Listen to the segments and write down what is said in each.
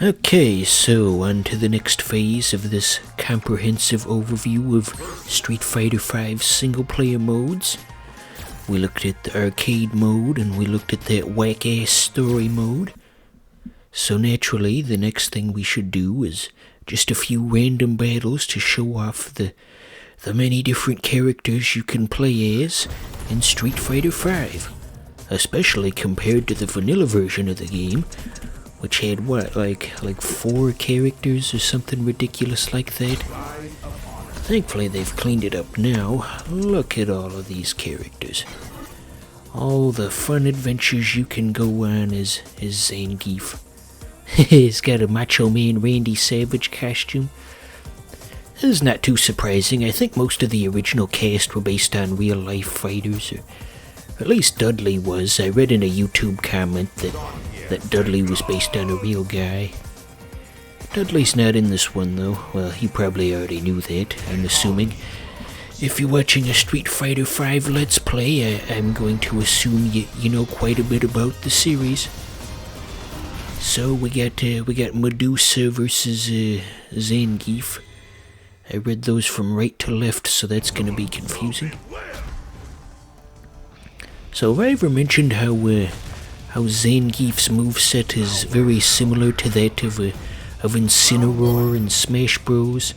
Okay, so on to the next phase of this comprehensive overview of Street Fighter V single-player modes. We looked at the arcade mode and we looked at that whack-ass story mode. So naturally, the next thing we should do is just a few random battles to show off the many different characters you can play as in Street Fighter V, especially compared to the vanilla version of the game, which had like 4 characters or something ridiculous like that. Thankfully they've cleaned it up now. Look at all of these characters. All the fun adventures you can go on as Zangief. He's got a Macho Man Randy Savage costume. This is not too surprising. I think most of the original cast were based on real life fighters, or at least Dudley was. I read in a YouTube comment that Dudley was based on a real guy. Dudley's not in this one though. Well, you probably already knew that, I'm assuming. If you're watching a Street Fighter V Let's Play, I'm going to assume you know quite a bit about the series. So we got Medusa versus Zangief. I read those from right to left, so that's gonna be confusing. So have I ever mentioned how Zangief's moveset is very similar to that of Incineroar and Smash Bros?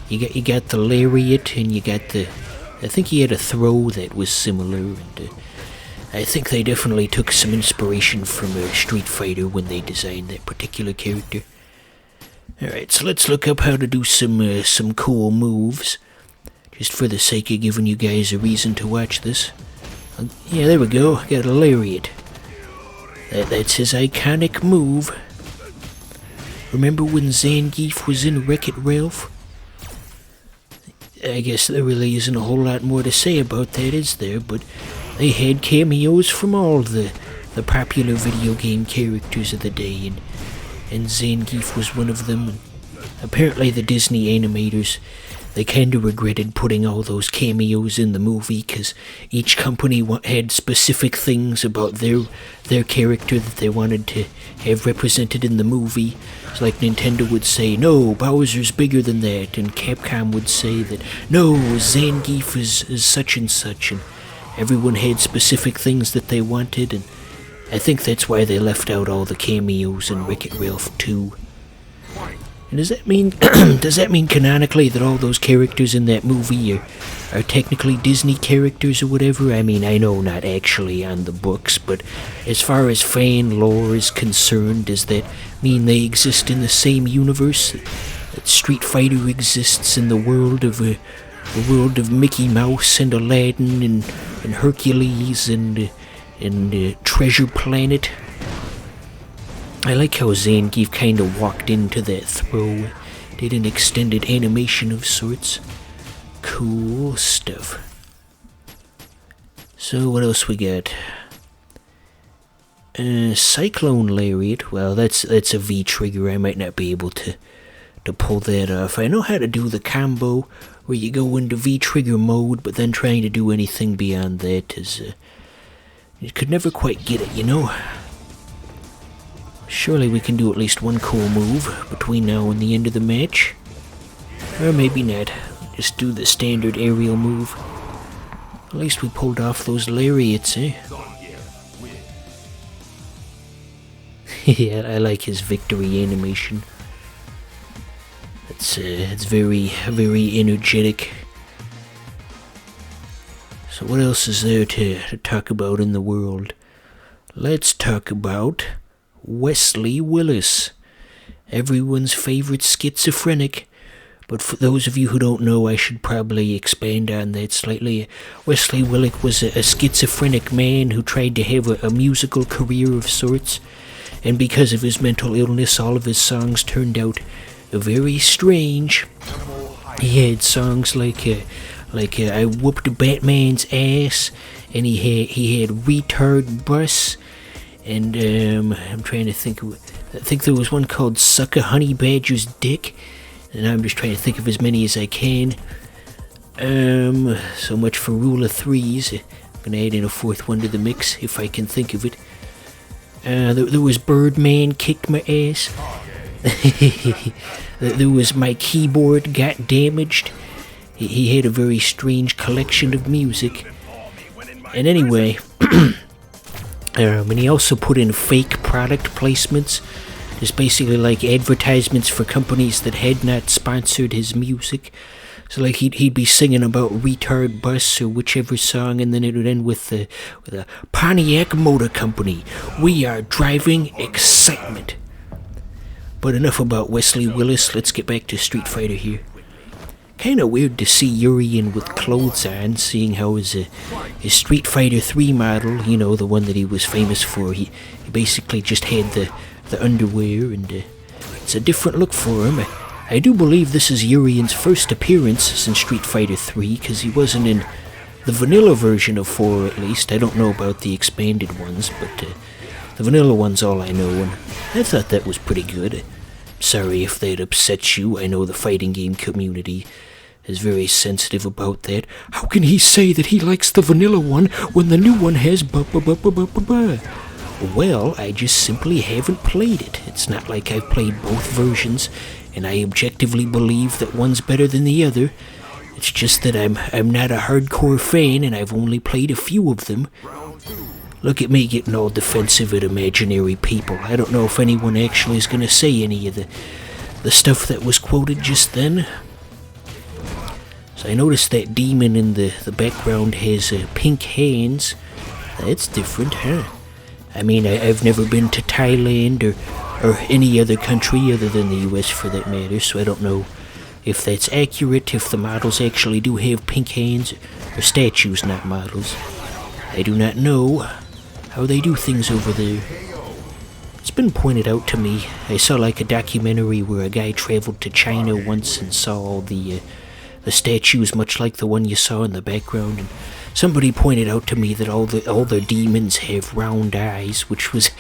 You got the lariat, and you got the... I think he had a throw that was similar, and I think they definitely took some inspiration from Street Fighter when they designed that particular character. Alright, so let's look up how to do some cool moves, just for the sake of giving you guys a reason to watch this. Yeah, there we go, got a lariat. That's his iconic move. Remember when Zangief was in Wreck-It Ralph? I guess there really isn't a whole lot more to say about that, is there? But they had cameos from all the popular video game characters of the day, and Zangief was one of them. And apparently the Disney animators, they kinda regretted putting all those cameos in the movie, because each company had specific things about their character that they wanted to have represented in the movie. It's like Nintendo would say, no, Bowser's bigger than that, and Capcom would say that, no, Zangief is such and such, and everyone had specific things that they wanted, and I think that's why they left out all the cameos in Wreck-It Ralph 2. And does that mean canonically that all those characters in that movie are technically Disney characters or whatever? I mean, I know not actually on the books, but as far as fan lore is concerned, does that mean they exist in the same universe? That Street Fighter exists in the world of Mickey Mouse and Aladdin and Hercules and Treasure Planet? I like how Zangief kinda walked into that throw, did an extended animation of sorts. Cool stuff. So what else we got? Cyclone Lariat. Well, that's a V-trigger. I might not be able to pull that off. I know how to do the combo where you go into V-trigger mode, but then trying to do anything beyond that is... you could never quite get it, you know? Surely we can do at least one cool move between now and the end of the match. Or maybe not. Just do the standard aerial move. At least we pulled off those lariats, eh? Yeah, I like his victory animation. It's very, very energetic. So what else is there to talk about in the world? Let's talk about Wesley Willis, everyone's favorite schizophrenic. But for those of you who don't know, I should probably expand on that slightly. Wesley Willis was a schizophrenic man who tried to have a musical career of sorts, and because of his mental illness, all of his songs turned out very strange. He had songs like I whooped Batman's ass, and he had retard bus. And I'm trying to think. I think there was one called Suck a Honey Badger's Dick. And I'm just trying to think of as many as I can. So much for rule of threes. I'm gonna add in a fourth one to the mix if I can think of it. There was Birdman Kicked My Ass. There was my keyboard got damaged. He had a very strange collection of music. And anyway, and he also put in fake product placements. Just basically like advertisements for companies that had not sponsored his music. So like he'd be singing about retard bus or whichever song, and then it would end with a Pontiac Motor Company. We are driving excitement. But enough about Wesley Willis. Let's get back to Street Fighter here. Kinda weird to see Urien with clothes on, seeing how his Street Fighter 3 model, you know, the one that he was famous for, he basically just had the underwear, and it's a different look for him. I do believe this is Urien's first appearance since Street Fighter 3, because he wasn't in the vanilla version of 4 at least. I don't know about the expanded ones, but the vanilla one's all I know, and I thought that was pretty good. Sorry if that upsets you. I know the fighting game community is very sensitive about that. How can he say that he likes the vanilla one when the new one has ba-ba-ba-ba-ba-ba? Well, I just simply haven't played it. It's not like I've played both versions, and I objectively believe that one's better than the other. It's just that I'm not a hardcore fan, and I've only played a few of them. Look at me getting all defensive at imaginary people. I don't know if anyone actually is going to say any of the stuff that was quoted just then. So I noticed that demon in the background has pink hands. That's different, huh? I mean, I've never been to Thailand or any other country other than the US for that matter, so I don't know if that's accurate, if the models actually do have pink hands, or statues, not models. I do not know how they do things over there. It's been pointed out to me. I saw like a documentary where a guy traveled to China once and saw all the statues much like the one you saw in the background, and somebody pointed out to me that all their demons have round eyes, which was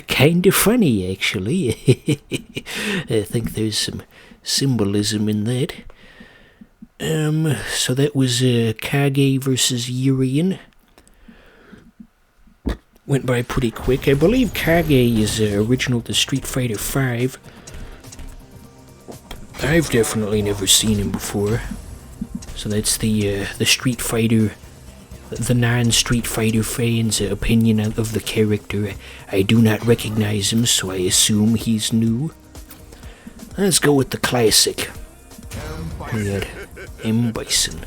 kind of funny actually. I think there's some symbolism in that. So that was Kage versus Urien. Went by pretty quick. I believe Kage is original to Street Fighter 5. I've definitely never seen him before. So that's the Street Fighter, the non-Street Fighter fans' opinion of the character. I do not recognize him, so I assume he's new. Let's go with the classic. We got M. Bison.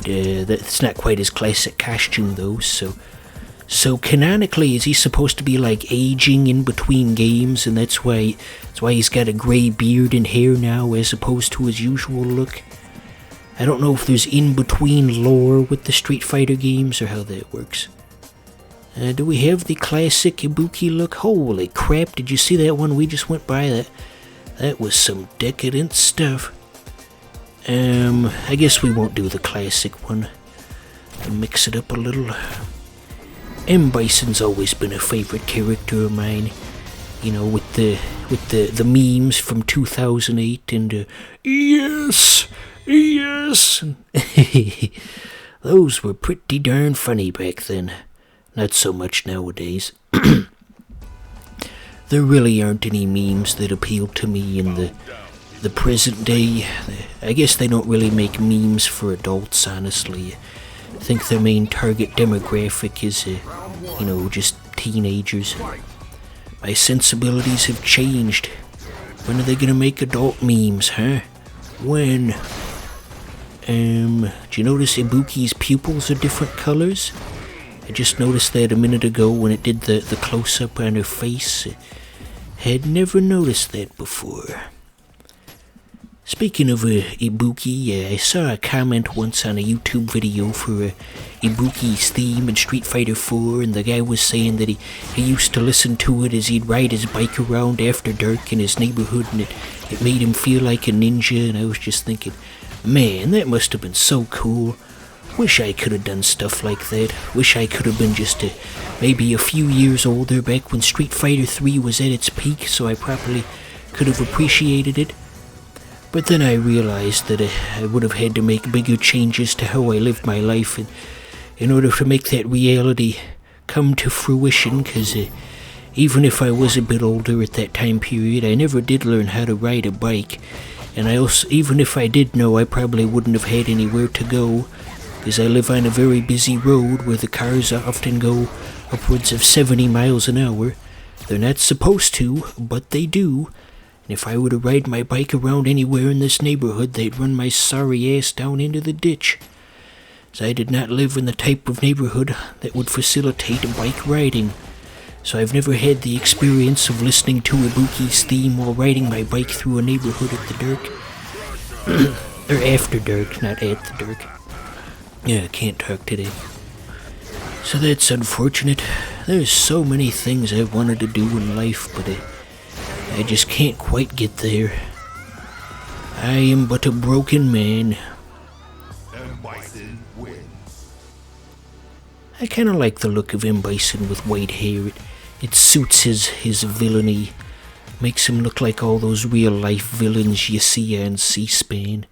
And that's not quite his classic costume though, So canonically, is he supposed to be like aging in between games, and that's why he's got a gray beard and hair now as opposed to his usual look? I don't know if there's in-between lore with the Street Fighter games or how that works. Do we have the classic Ibuki look? Holy crap, did you see that one? We just went by that was some decadent stuff. I guess we won't do the classic one. I'll mix it up a little. M. Bison's always been a favorite character of mine. You know, with the memes from 2008 and yes. Those were pretty darn funny back then. Not so much nowadays. There really aren't any memes that appeal to me in the present day. I guess they don't really make memes for adults, honestly. I think their main target demographic is, just teenagers. My sensibilities have changed. When are they gonna make adult memes, huh? When? Do you notice Ibuki's pupils are different colors? I just noticed that a minute ago when it did the close-up on her face. Had never noticed that before. Speaking of Ibuki, I saw a comment once on a YouTube video for Ibuki's theme in Street Fighter 4, and the guy was saying that he used to listen to it as he'd ride his bike around after dark in his neighborhood, and it made him feel like a ninja, and I was just thinking, man, that must have been so cool. Wish I could have done stuff like that. Wish I could have been just maybe a few years older back when Street Fighter 3 was at its peak, so I probably could have appreciated it. But then I realized that I would have had to make bigger changes to how I lived my life in order to make that reality come to fruition, because even if I was a bit older at that time period, I never did learn how to ride a bike. And I also, even if I did know, I probably wouldn't have had anywhere to go, because I live on a very busy road where the cars often go upwards of 70 miles an hour. They're not supposed to, but they do. And if I were to ride my bike around anywhere in this neighborhood, they'd run my sorry ass down into the ditch. So I did not live in the type of neighborhood that would facilitate bike riding. So I've never had the experience of listening to Ibuki's theme while riding my bike through a neighborhood at the dark. Or after dark, not at the dark. Yeah, I can't talk today. So that's unfortunate. There's so many things I wanted to do in life, but I just can't quite get there. I am but a broken man. M. Bison wins. I kinda like the look of M. Bison with white hair. It suits his villainy. Makes him look like all those real-life villains you see on C-SPAN.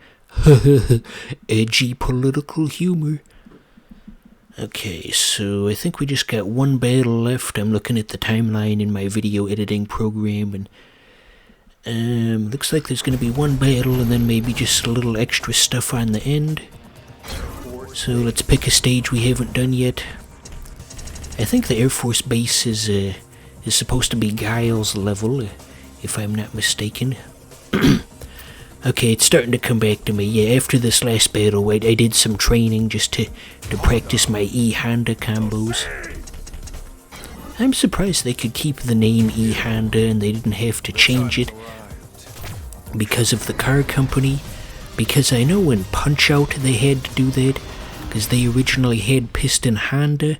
Edgy political humor. Okay, so I think we just got one battle left. I'm looking at the timeline in my video editing program, and looks like there's gonna be one battle and then maybe just a little extra stuff on the end. So let's pick a stage we haven't done yet. I think the Air Force Base is supposed to be Guile's level, if I'm not mistaken. Okay, it's starting to come back to me. Yeah, after this last battle, I did some training just to practice my E-Honda combos. I'm surprised they could keep the name E-Honda and they didn't have to change it because of the car company. Because I know in Punch-Out they had to do that, because they originally had Piston Honda,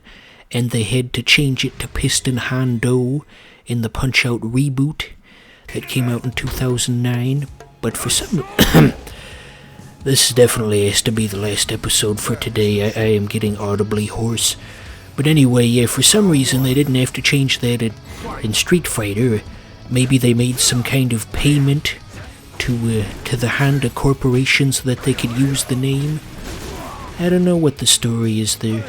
and they had to change it to Piston Hondo in the Punch-Out reboot that came out in 2009. But for some... This definitely has to be the last episode for today. I am getting audibly hoarse. But anyway, yeah, for some reason they didn't have to change that in Street Fighter. Maybe they made some kind of payment to the Honda Corporation so that they could use the name. I don't know what the story is there.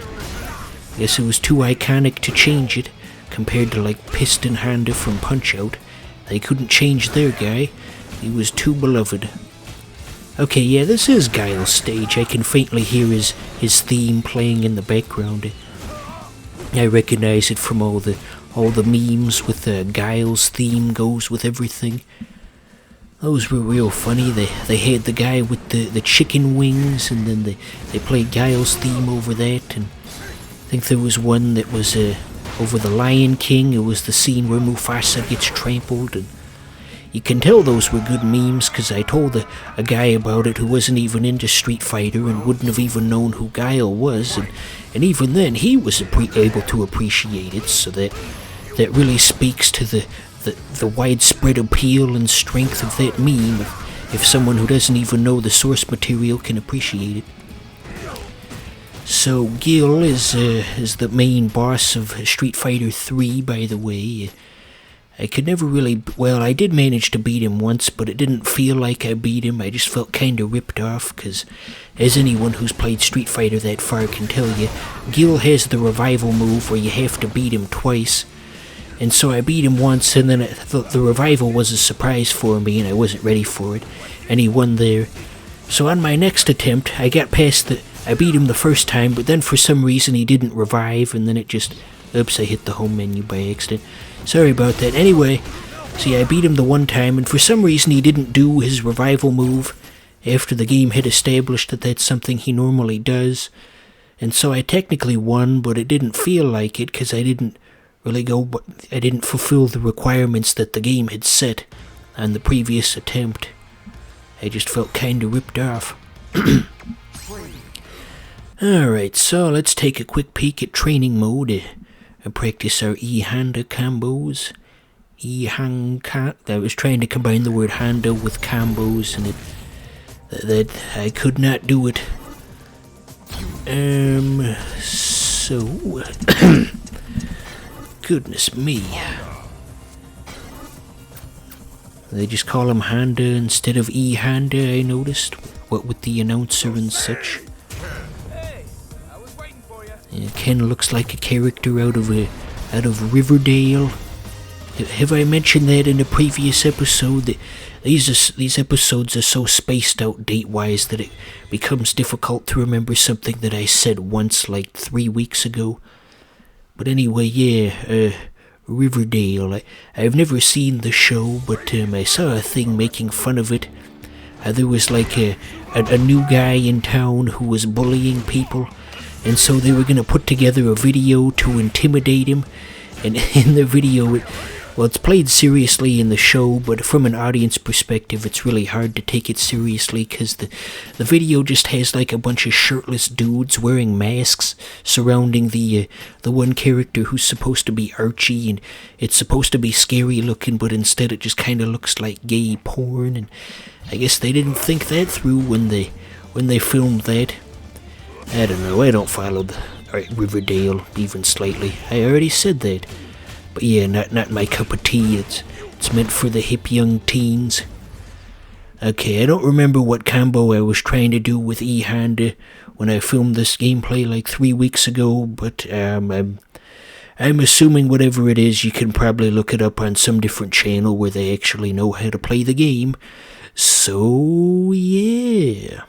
I guess it was too iconic to change it, compared to like Piston Honda from Punch-Out. They couldn't change their guy. He was too beloved. Okay, yeah, this is Guile's stage. I can faintly hear his theme playing in the background. I recognize it from all the memes with Guile's theme goes with everything. Those were real funny. They had the guy with the chicken wings, and then they played Guile's theme over that. And I think there was one that was over the Lion King. It was the scene where Mufasa gets trampled, and you can tell those were good memes because I told a guy about it who wasn't even into Street Fighter and wouldn't have even known who Guile was, and even then he was able to appreciate it, so that really speaks to the widespread appeal and strength of that meme if someone who doesn't even know the source material can appreciate it. So Guile is the main boss of Street Fighter 3, by the way. I could never really... Well, I did manage to beat him once, but it didn't feel like I beat him. I just felt kinda ripped off, because as anyone who's played Street Fighter that far can tell you, Guile has the revival move where you have to beat him twice. And so I beat him once, and then the revival was a surprise for me, and I wasn't ready for it. And he won there. So on my next attempt, I got past I beat him the first time, but then for some reason he didn't revive, and then it just... Oops, I hit the home menu by accident. Sorry about that. Anyway, see, I beat him the one time, and for some reason he didn't do his revival move after the game had established that that's something he normally does. And so I technically won, but it didn't feel like it, because I didn't fulfill the requirements that the game had set on the previous attempt. I just felt kinda ripped off. Alright, so let's take a quick peek at training mode and practice our E-Honda combos. I was trying to combine the word Honda with combos, and that I could not do it. So... Goodness me. They just call him Honda instead of E-Honda, I noticed. What with the announcer and such. Yeah, Ken looks like a character out of Riverdale. Have I mentioned that in a previous episode? That these episodes are so spaced out date-wise that it becomes difficult to remember something that I said once, like 3 weeks ago. But anyway, yeah, Riverdale. I've never seen the show, but I saw a thing making fun of it. There was like a new guy in town who was bullying people, and so they were gonna put together a video to intimidate him. And in the video, it's played seriously in the show, but from an audience perspective, it's really hard to take it seriously because the video just has like a bunch of shirtless dudes wearing masks surrounding the one character who's supposed to be Archie, and it's supposed to be scary looking, but instead it just kind of looks like gay porn. And I guess they didn't think that through when they filmed that. I don't know. I don't follow Riverdale even slightly. I already said that. But yeah, not my cup of tea. It's meant for the hip young teens. Okay, I don't remember what combo I was trying to do with E Honda when I filmed this gameplay like 3 weeks ago, but I'm assuming whatever it is, you can probably look it up on some different channel where they actually know how to play the game. So yeah.